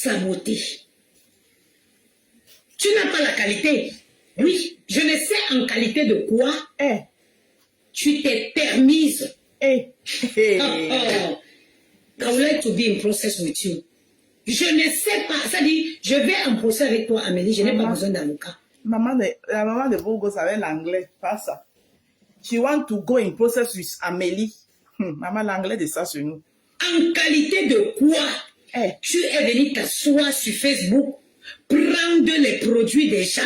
saboter. Tu n'as pas la qualité. Oui, je ne sais en qualité de quoi tu t'es permise. I would like to be in process with you. Je ne sais pas. Ça dit, je vais en procès avec toi, Amélie. Je n'ai pas besoin d'avocat. La maman de Burgos avait l'anglais, pas ça. She want to go in process with Amélie. Maman, l'anglais de ça sur nous. En qualité de quoi tu es venu t'asseoir sur Facebook, prendre les produits des gens,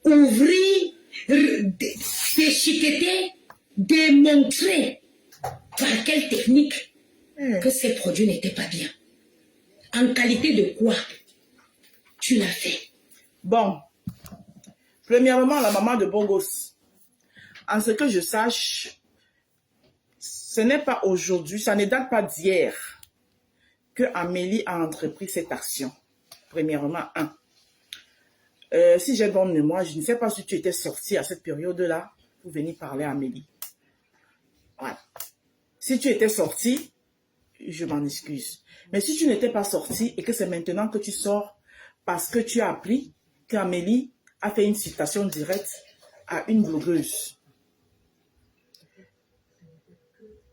ouvrir, déchiqueter, démontrer par quelle technique que ces produits n'étaient pas bien. En qualité de quoi tu l'as fait? Bon, premièrement, la maman de Burgos, en ce que je sache, ce n'est pas aujourd'hui, ça ne date pas d'hier que Amélie a entrepris cette action. Premièrement, si j'ai bonne mémoire, je ne sais pas si tu étais sortie à cette période-là pour venir parler à Amélie. Voilà. Si tu étais sortie, je m'en excuse. Mais si tu n'étais pas sortie et que c'est maintenant que tu sors parce que tu as appris qu'Amélie a fait une citation directe à une blogueuse,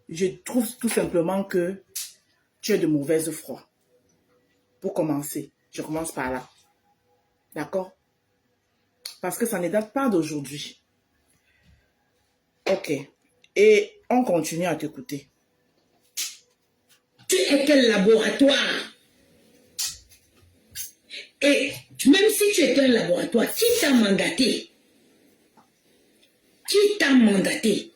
je trouve tout simplement que tu es de mauvaise foi. Pour commencer, je commence par là. D'accord? Parce que ça ne date pas d'aujourd'hui. Ok. Et on continue à t'écouter. Tu es quel laboratoire? Et même si tu es un laboratoire, qui t'a mandaté? Qui t'a mandaté?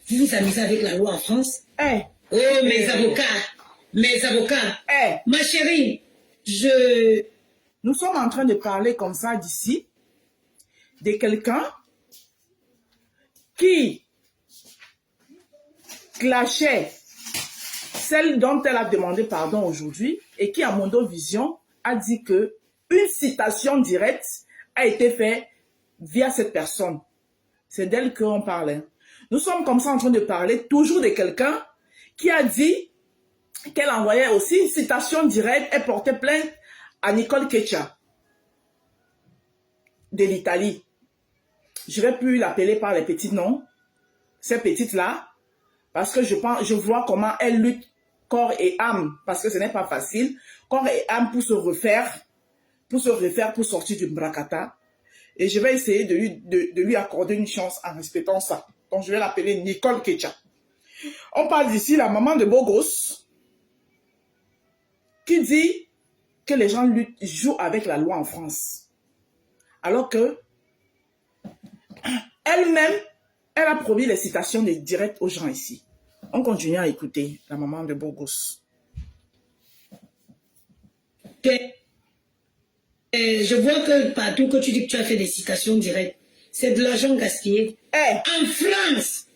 Vous vous amusez avec la loi en France? Oh, mes avocats, ma chérie, Nous sommes en train de parler comme ça d'ici, de quelqu'un qui clashait celle dont elle a demandé pardon aujourd'hui et qui, à Mondo Vision, a dit que une citation directe a été faite via cette personne. C'est d'elle qu'on parle. Nous sommes comme ça en train de parler toujours de quelqu'un qui a dit qu'elle envoyait aussi une citation directe et portait plainte à Nicole Ketcha de l'Italie. Je vais plus l'appeler par les petits noms, ces petites-là, parce que je vois comment elle lutte corps et âme, parce que ce n'est pas facile, corps et âme pour se refaire, pour sortir du bracata. Et je vais essayer de lui accorder une chance en respectant ça. Donc je vais l'appeler Nicole Ketcha. On parle d'ici la maman de Burgos, qui dit que les gens jouent avec la loi en France. Alors que elle-même, elle a promis les citations directes aux gens ici. On continue à écouter la maman de Burgos. Je vois que partout que tu dis que tu as fait des citations directes, c'est de l'argent gaspillé. En France!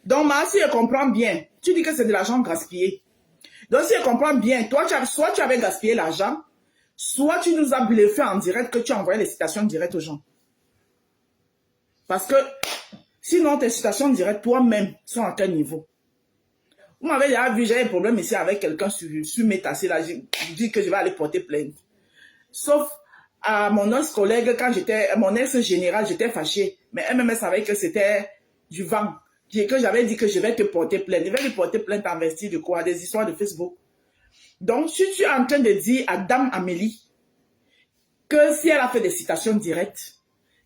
Donc, si je comprends bien, tu dis que c'est de l'argent gaspillé. Donc, si je comprends bien, toi, soit tu avais gaspillé l'argent, soit tu nous as bluffé en direct que tu as envoyé les citations directes aux gens. Parce que, sinon, tes citations directes, toi-même, sont à quel niveau? Vous m'avez déjà vu, j'ai un problème ici avec quelqu'un sur Métassé, là, je dis que je vais aller porter plainte. Sauf à mon ex-collègue, quand mon ex-général, j'étais fâché. Mais elle-même savait que c'était du vent. Que j'avais dit que je vais te porter plainte. Je vais lui porter plainte en vestie de quoi? Des histoires de Facebook. Donc, si tu es en train de dire à Dame Amélie que si elle a fait des citations directes,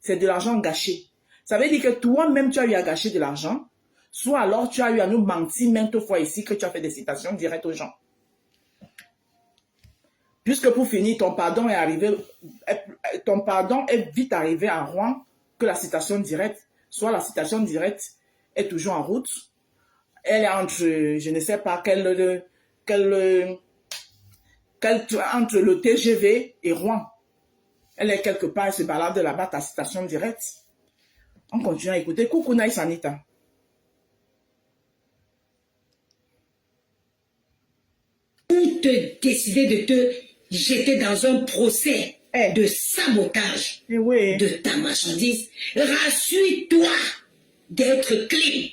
c'est de l'argent gâché. Ça veut dire que toi-même, tu as eu à gâcher de l'argent. Soit alors, tu as eu à nous mentir maintes fois ici que tu as fait des citations directes aux gens. Puisque pour finir, ton pardon est vite arrivé à Rouen que la citation directe. Soit la citation directe est toujours en route. Elle est entre, je ne sais pas, entre le TGV et Rouen. Elle est quelque part, elle se balade là-bas, ta citation directe. On continue à écouter. Coucou Naïs Anita. Pour te décider de te jeter dans un procès de sabotage de ta marchandise, rassure-toi d'être clean.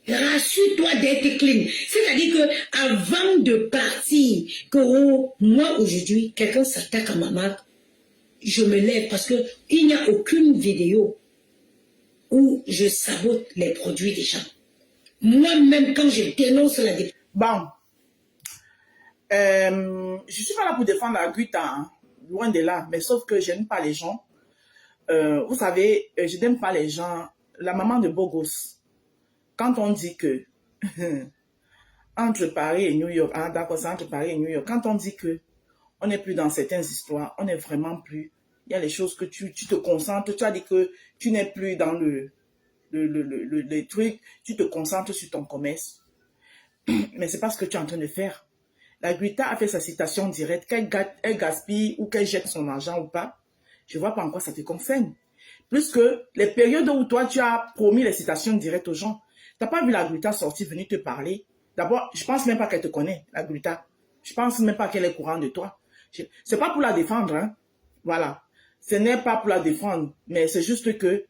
Rassure-toi d'être clean. C'est-à-dire que avant de partir, que moi aujourd'hui, quelqu'un s'attaque à ma marque, je me lève parce que il n'y a aucune vidéo où je sabote les produits des gens. Moi-même, quand je dénonce la dépense. Bon, je suis pas là pour défendre la Guita, hein, loin de là, mais sauf que je n'aime pas les gens. Vous savez, je n'aime pas les gens. La maman de Bogos, quand on dit que entre Paris et New York, ah d'accord, c'est entre Paris et New York, quand on dit que on n'est plus dans certaines histoires, on n'est vraiment plus. Il y a les choses que tu te concentres, tu as dit que tu n'es plus dans les trucs, tu te concentres sur ton commerce. Mais c'est pas ce que tu es en train de faire. La Guita a fait sa citation directe, qu'elle gaspille ou qu'elle jette son argent ou pas, je vois pas en quoi ça te concerne. Plus que les périodes où toi tu as promis les citations directes aux gens, t'as pas vu la Guita sortir, venir te parler. D'abord, je pense même pas qu'elle te connaît, la Guita. Je pense même pas qu'elle est au courant de toi. C'est pas pour la défendre, hein. Voilà. Ce n'est pas pour la défendre, mais c'est juste que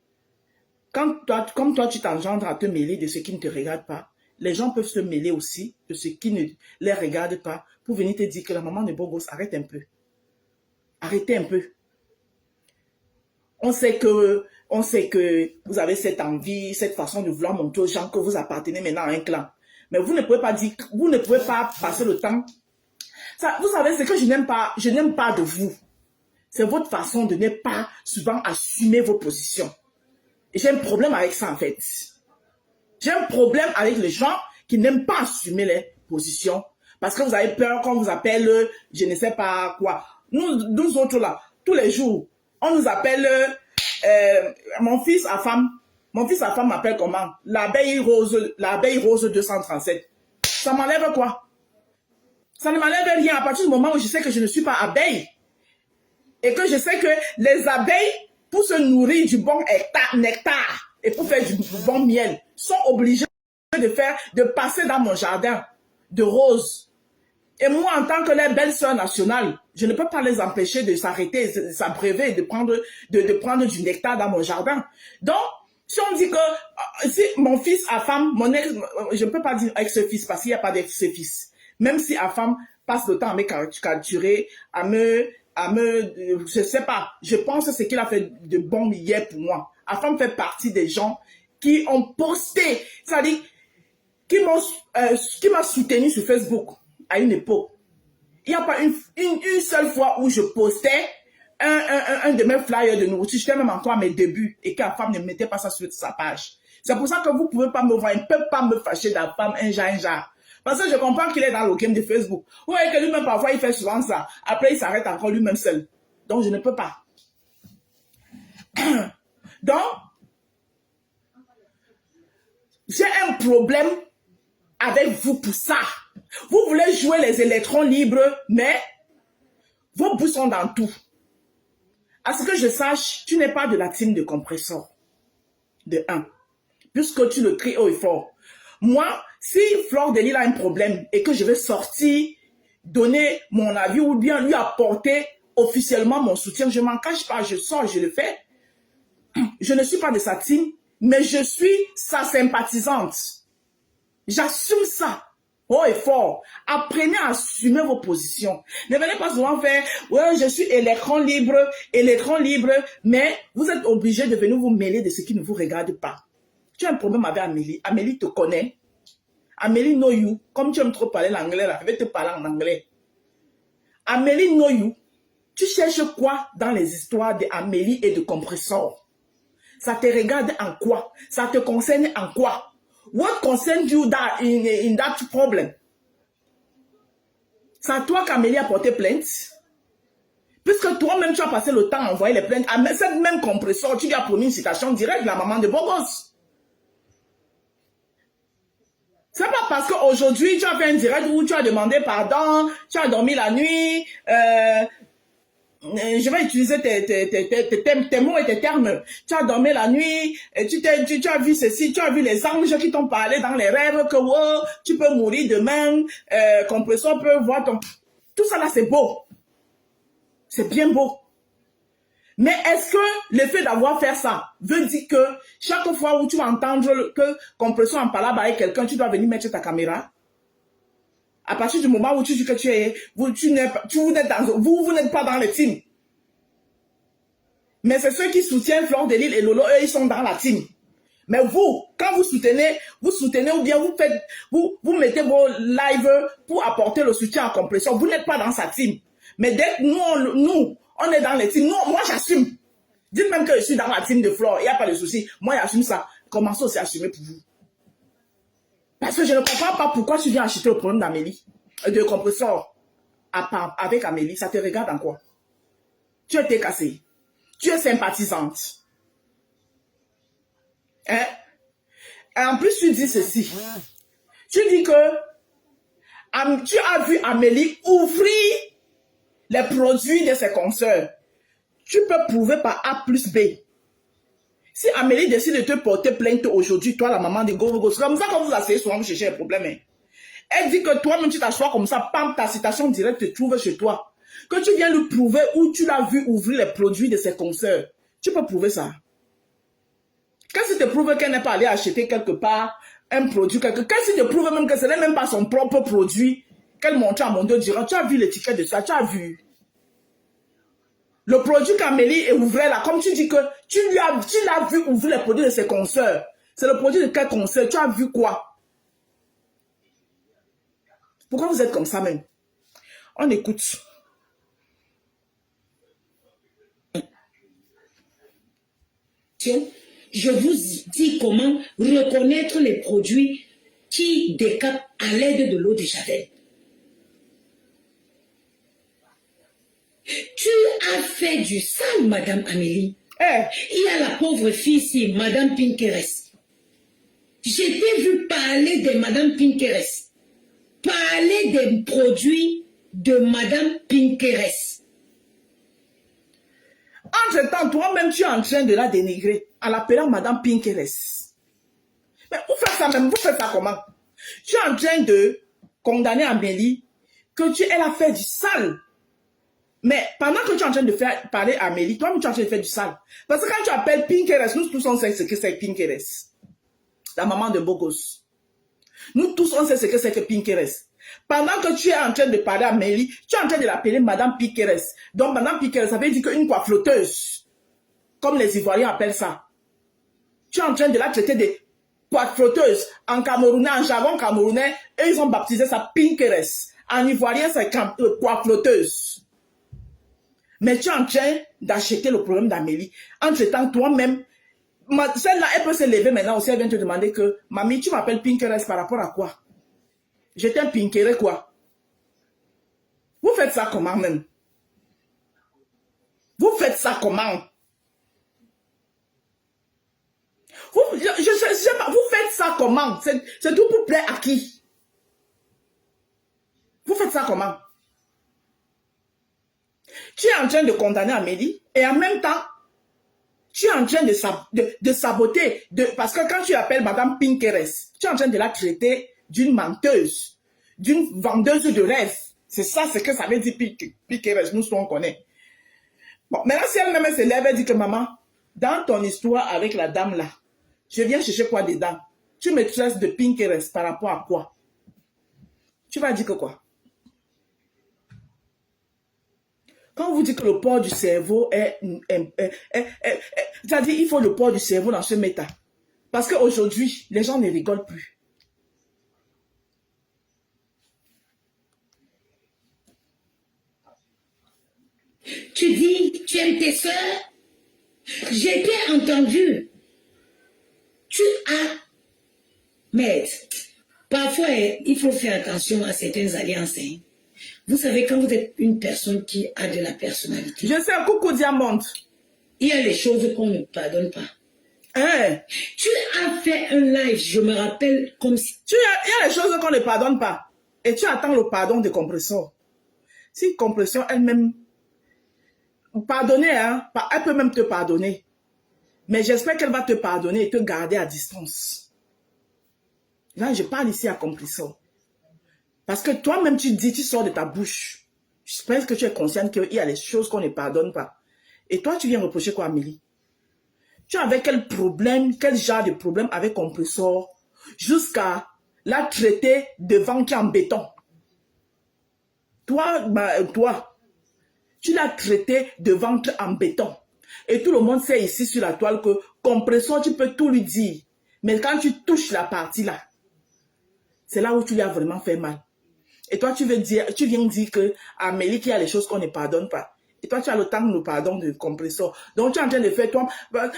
comme toi tu t'engendres à te mêler de ce qui ne te regarde pas, les gens peuvent se mêler aussi de ce qui ne les regarde pas pour venir te dire que la maman de Bogos, arrête un peu. Arrêtez un peu. On sait que vous avez cette envie, cette façon de vouloir montrer aux gens que vous appartenez maintenant à un clan. Mais vous ne pouvez pas dire, vous ne pouvez pas passer le temps. Ça, vous savez, c'est que je n'aime pas de vous. C'est votre façon de ne pas souvent assumer vos positions. Et j'ai un problème avec ça, en fait. J'ai un problème avec les gens qui n'aiment pas assumer les positions. Parce que vous avez peur qu'on vous appelle, je ne sais pas quoi. Nous autres là, tous les jours, on nous appelle, mon fils à femme m'appelle comment? L'abeille rose 237. Ça m'enlève quoi? Ça ne m'enlève rien à partir du moment où je sais que je ne suis pas abeille. Et que je sais que les abeilles, pour se nourrir du bon nectar et pour faire du bon miel, sont obligées de passer dans mon jardin de roses. Et moi, en tant que les belles sœurs nationales, je ne peux pas les empêcher de s'arrêter, de s'abreuver, de prendre du nectar dans mon jardin. Donc, si on dit que si mon fils à femme, mon ex, je ne peux pas dire ex-fils parce qu'il n'y a pas d'ex-fils. Même si à femme passe le temps à me caricaturer, je sais pas, je pense que ce qu'il a fait de bon hier pour moi. Afin fait partie des gens qui ont posté, c'est-à-dire qui m'a soutenu sur Facebook à une époque. Il n'y a pas une seule fois où je postais un de mes flyers de nourriture. J'étais même encore à mes débuts et que la femme ne mettait pas ça sur sa page. C'est pour ça que vous ne pouvez pas me voir, ils ne peuvent pas me fâcher de la femme un genre. Parce que je comprends qu'il est dans le game de Facebook. Vous voyez que lui-même, parfois, il fait souvent ça. Après, il s'arrête encore lui-même seul. Donc, je ne peux pas. Donc, j'ai un problème avec vous pour ça. Vous voulez jouer les électrons libres, mais vos bouts sont dans tout. À ce que je sache, tu n'es pas de la team de compresseur. De 1. Puisque tu le cries haut et fort. Moi, si Fleur de Lille a un problème et que je vais sortir, donner mon avis ou bien lui apporter officiellement mon soutien, je ne m'en cache pas, je sors, je le fais. Je ne suis pas de sa team, mais je suis sa sympathisante. J'assume ça. Haut et fort. Apprenez à assumer vos positions. Ne venez pas souvent faire, ouais, je suis électron libre, mais vous êtes obligé de venir vous mêler de ce qui ne vous regarde pas. Tu as un problème avec Amélie. Amélie te connaît. Amélie know you. Comme tu aimes trop parler l'anglais, là, je vais te parler en anglais. Amélie know you. Tu cherches quoi dans les histoires d'Amélie et de Compressor? Ça te regarde en quoi? Ça te concerne en quoi? What concerns you in that problem? C'est à toi qu'Amélie a porté plainte. Puisque toi-même, tu as passé le temps à envoyer les plaintes. À cette même Compressor, tu lui as promis une citation directe de la maman de Bogos. C'est pas parce qu'aujourd'hui, tu as fait un direct où tu as demandé pardon, tu as dormi la nuit, je vais utiliser tes mots et tes termes. Tu as dormi la nuit, tu as vu ceci, tu as vu les anges qui t'ont parlé dans les rêves que oh, tu peux mourir demain, Compressor peut voir ton... Tout ça là, c'est beau. C'est bien beau. Mais est-ce que le fait d'avoir fait ça veut dire que chaque fois où tu vas entendre que compression en parle avec quelqu'un, tu dois venir mettre ta caméra? À partir du moment où tu dis que vous n'êtes pas dans le team. Mais c'est ceux qui soutiennent Fleur de Lys et Lolo, eux, ils sont dans la team. Mais vous, quand vous soutenez ou bien vous mettez vos lives pour apporter le soutien en compression, vous n'êtes pas dans sa team. Mais dès que nous, on est dans les teams. Moi, j'assume. Dites même que je suis dans la team de Flore. Il n'y a pas de souci. Moi, j'assume ça. Commencez aussi à assumer pour vous. Parce que je ne comprends pas pourquoi tu viens acheter le problème d'Amélie. De compresseur avec Amélie. Ça te regarde en quoi? Tu es cassé. Tu es sympathisante. Hein? Et en plus, tu dis ceci. Tu dis que tu as vu Amélie ouvrir les produits de ses consoeurs. Tu peux prouver par A plus B. Si Amélie décide de te porter plainte aujourd'hui, toi, la maman de Gogo, c'est comme ça que vous asseyez souvent, vous cherchez un problème. Hein. Elle dit que toi-même, tu t'assois comme ça, pam, ta citation directe te trouve chez toi. Que tu viens lui prouver où tu l'as vu ouvrir les produits de ses consoeurs. Tu peux prouver ça. Qu'est-ce qui te prouve qu'elle n'est pas allée acheter quelque part un produit, qu'est-ce qui te prouve même que ce n'est même pas son propre produit qu'elle montrait à mon Dieu durant. Tu as vu l'étiquette de ça, tu as vu. Le produit qu'Amélie ouvrait là, comme tu dis que tu l'as vu ouvrir les produits de ses consoeurs. C'est le produit de quel consoeur? Tu as vu quoi? Pourquoi vous êtes comme ça même? On écoute. Je vous dis comment reconnaître les produits qui décapent à l'aide de l'eau de Javel. Tu as fait du sale, Madame Amélie. Il y a la pauvre fille ici, Madame Pinkeres. Je t'ai vu parler de Madame Pinkeres. Parler des produits de Madame Pinkeres. Entre-temps, toi-même, tu es en train de la dénigrer en l'appelant Madame Pinkeres. Mais vous faites ça même, vous faites ça comment? Tu es en train de condamner Amélie que elle a fait du sale. Mais pendant que tu es en train de faire parler à Amélie, toi-même, tu es en train de faire du sale. Parce que quand tu appelles Pinkeres, nous tous on sait ce que c'est Pinkeres. La maman de Bogos. Nous tous on sait ce que c'est que Pinkeres. Pendant que tu es en train de parler à Amélie, tu es en train de l'appeler Madame Pinkeres. Donc Madame Pinkeres, ça veut dire qu'une coifflotteuse, comme les Ivoiriens appellent ça. Tu es en train de la traiter de coifflotteuse. En camerounais, en jargon camerounais, et ils ont baptisé ça Pinkeres. En Ivoirien, c'est coifflotteuse. Mais tu es en train d'acheter le problème d'Amélie. Entre-temps, toi-même, celle-là, elle peut se lever maintenant aussi, elle vient te demander que, mamie, tu m'appelles Pinkeres par rapport à quoi? Je t'ai pinkeré quoi? Vous faites ça comment même? Vous faites ça comment? Vous faites ça comment? C'est tout pour plaire à qui? Vous faites ça comment? Tu es en train de condamner Amélie et en même temps, tu es en train de saboter. Parce que quand tu appelles Madame Pinkeres, tu es en train de la traiter d'une menteuse, d'une vendeuse de rêves. C'est ça, c'est que ça veut dire Pinkeres, nous on connaît. Bon, maintenant si elle-même se lève, elle dit que maman, dans ton histoire avec la dame là, je viens chercher quoi dedans? Tu me traites de Pinkeres par rapport à quoi? Tu vas dire que quoi? Quand on vous dit que le port du cerveau c'est-à-dire il faut le port du cerveau dans ce méta. Parce qu'aujourd'hui, les gens ne rigolent plus. Tu dis, tu aimes tes soeurs? J'ai bien entendu. Tu as... Mais parfois, il faut faire attention à certaines alliances. Hein. Vous savez, quand vous êtes une personne qui a de la personnalité... Je sais, coucou Diamante. Il y a les choses qu'on ne pardonne pas. Hein? Tu as fait un live, je me rappelle comme si... Il y a les choses qu'on ne pardonne pas. Et tu attends le pardon de Compression. Si Compression elle-même... Pardonner, hein? Elle peut même te pardonner. Mais j'espère qu'elle va te pardonner et te garder à distance. Là, je parle ici à Compression. Parce que toi-même, tu dis, tu sors de ta bouche. J'espère que tu es consciente qu'il y a des choses qu'on ne pardonne pas. Et toi, tu viens reprocher quoi, Amélie? Tu avais quel problème, quel genre de problème avec Compressor jusqu'à la traiter de ventre en béton? Toi, tu l'as traité de ventre en béton. Et tout le monde sait ici sur la toile que Compressor, tu peux tout lui dire. Mais quand tu touches la partie là, c'est là où tu lui as vraiment fait mal. Et toi, tu viens dire que Amélie, qu'il y a les choses qu'on ne pardonne pas. Et toi, tu as le temps de le pardon de Compressor. Donc, tu es en train de faire, toi,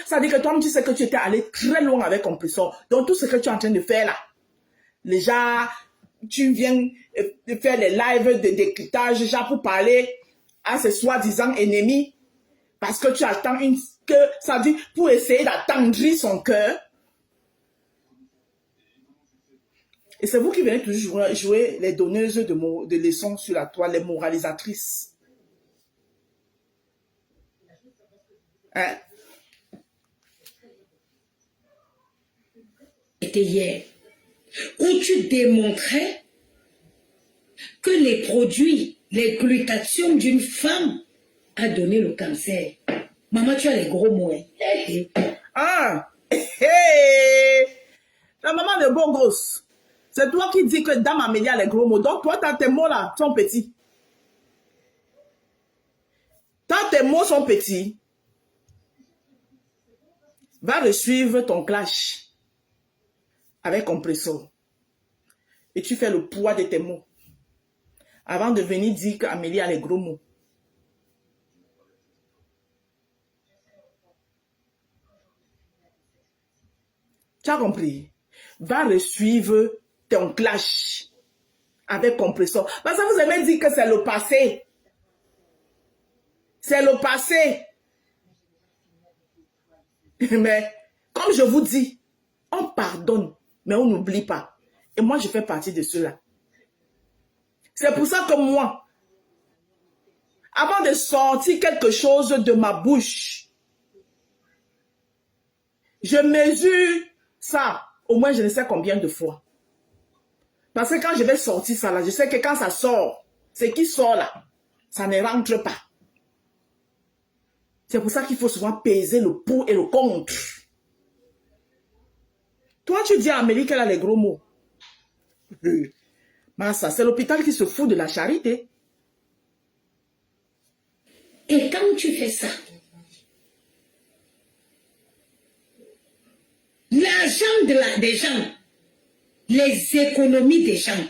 ça dit que toi, tu sais que tu étais allé très loin avec Compressor. Donc, tout ce que tu es en train de faire là, déjà, tu viens de faire les lives de décryptage, déjà pour parler à ces soi-disant ennemis, parce que tu attends ça dit, pour essayer d'attendrir son cœur. Et c'est vous qui venez toujours jouer les donneuses de leçons sur la toile, les moralisatrices. Hein? C'était hier, où tu démontrais que les produits, les glutations d'une femme a donné le cancer. Maman, tu as les gros mots. Ah! Hey! La maman de bon gosse. C'est toi qui dis que Dame Amélie a les gros mots. Donc, toi, tes mots là sont petits. Quand tes mots sont petits, va resuivre ton clash avec Compressor. Et tu fais le poids de tes mots. Avant de venir dire qu'Amélie a les gros mots. Tu as compris? Va resuivre ton clash avec Compressor. Parce que vous aimez dire que c'est le passé. C'est le passé. Mais, comme je vous dis, on pardonne, mais on n'oublie pas. Et moi, je fais partie de ceux-là. C'est pour ça que moi, avant de sortir quelque chose de ma bouche, je mesure ça au moins je ne sais combien de fois. Parce que quand je vais sortir ça là, je sais que quand ça sort, ce qui sort là, ça ne rentre pas. C'est pour ça qu'il faut souvent peser le pour et le contre. Toi, tu dis à Amélie qu'elle a les gros mots. Massa, c'est l'hôpital qui se fout de la charité. Et quand tu fais ça, l'argent des gens, les économies des gens,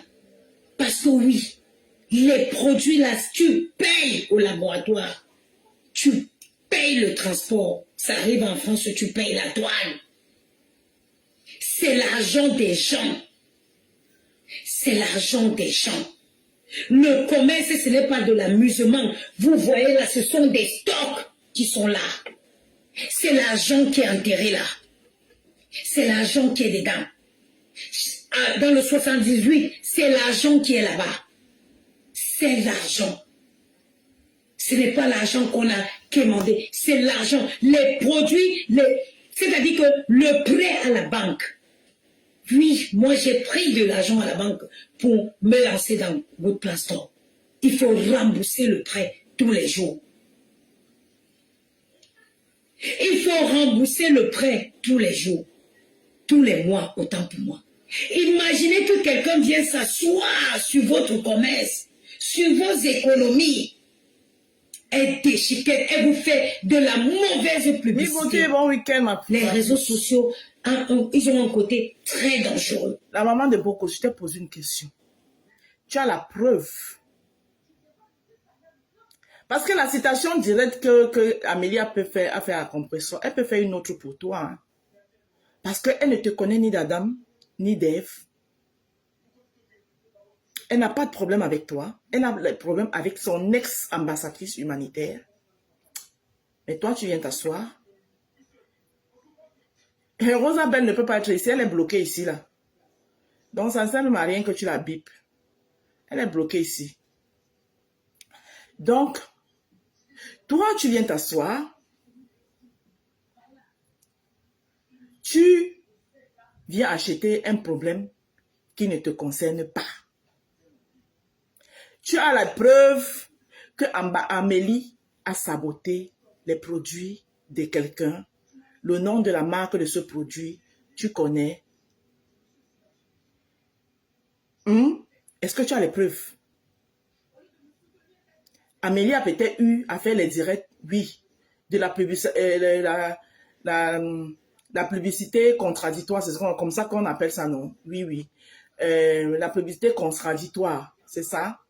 parce que oui, les produits là, tu payes au laboratoire, tu payes le transport, ça arrive en France, tu payes la douane. C'est l'argent des gens. C'est l'argent des gens. Le commerce, ce n'est pas de l'amusement. Vous voyez là, ce sont des stocks qui sont là. C'est l'argent qui est enterré là. C'est l'argent qui est dedans. Dans le 78, c'est l'argent qui est là-bas. C'est l'argent. Ce n'est pas l'argent qu'on a quémandé, c'est l'argent. Les produits, c'est-à-dire que le prêt à la banque. Oui, moi j'ai pris de l'argent à la banque pour me lancer dans Good Plan Store. Il faut rembourser le prêt tous les jours. Il faut rembourser le prêt tous les jours, tous les mois, autant pour moi. Imaginez que quelqu'un vienne s'asseoir sur votre commerce, sur vos économies, et déchiquette, et vous fait de la mauvaise publicité. Bon week-end, ma Les réseaux sociaux, ils ont un côté très dangereux. La maman de Boko, je t'ai posé une question. Tu as la preuve. Parce que la citation directe que Amélie a fait à Compressor, elle peut faire une autre pour toi. Hein. Parce qu'elle ne te connaît ni d'Adam, ni d'Ève. Elle n'a pas de problème avec toi. Elle a le problème avec son ex-ambassadrice humanitaire. Mais toi, tu viens t'asseoir. Rosabelle ne peut pas être ici. Elle est bloquée ici, là. Donc, ça ne sert à rien que tu la bipes. Elle est bloquée ici. Donc, toi, tu viens t'asseoir. Tu viens acheter un problème qui ne te concerne pas. Tu as la preuve que Amélie a saboté les produits de quelqu'un, le nom de la marque de ce produit, tu connais. Est-ce que tu as les preuves? Amélie a peut-être eu à faire les directs, oui, de la publicité, la publicité contradictoire, c'est comme ça qu'on appelle ça, non? Oui, oui. La publicité contradictoire, c'est ça?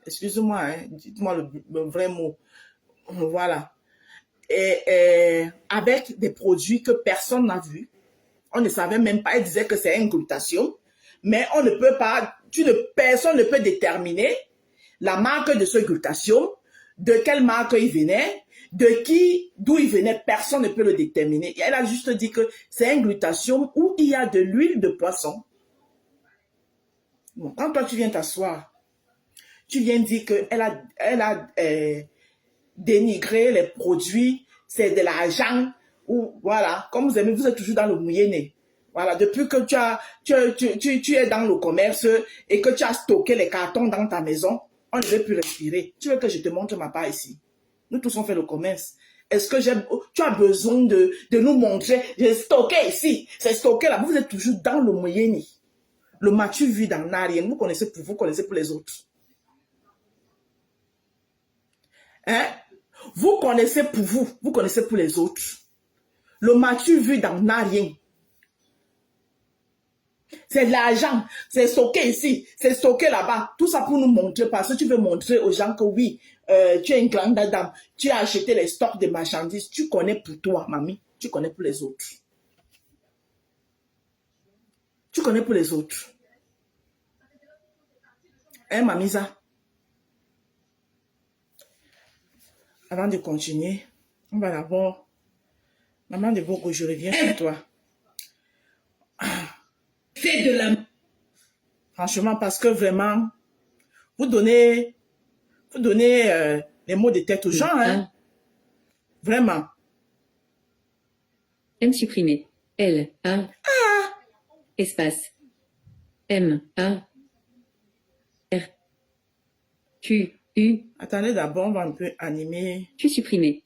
Excusez-moi, hein, dites-moi le vrai mot. Voilà. Et avec des produits que personne n'a vus. On ne savait même pas, elle disait que c'est une glutation, mais on ne peut pas, personne ne peut déterminer la marque de ce glutation, de quelle marque il venait, d'où il venait, personne ne peut le déterminer. Et elle a juste dit que c'est une glutation où il y a de l'huile de poisson. Bon, quand toi tu viens t'asseoir, tu viens dire qu'elle a dénigré les produits, c'est de l'argent, ou voilà, comme vous aimez, vous êtes toujours dans le mouillé-né. Voilà, depuis que tu es dans le commerce et que tu as stocké les cartons dans ta maison, on ne veut plus respirer. Tu veux que je te montre ma part ici? Nous tous on fait le commerce. Est-ce que tu as besoin de nous montrer? J'ai stocké ici, c'est stocké là. Vous êtes toujours dans le moyen-né. Le Mathieu vit dans l'arrière. Vous connaissez pour les autres. Hein? Vous connaissez pour vous connaissez pour les autres. Le Mathieu vu dans l'arrière. C'est de l'argent, c'est stocké ici, c'est stocké là-bas. Tout ça pour nous montrer, parce que tu veux montrer aux gens que oui, tu es une grande dame, tu as acheté les stocks de marchandises, tu connais pour toi, mamie, tu connais pour les autres. Tu connais pour les autres. Hein, mamisa? Avant de continuer, on va d'abord, maman de Bogo, je reviens sur toi. Fais de la... Franchement, parce que vraiment, vous donnez les mots de tête aux gens, hein. Vraiment. M supprimé. L, A. Espace. M, A. R. Q, U. Attendez d'abord, on va un peu animer. Q supprimé.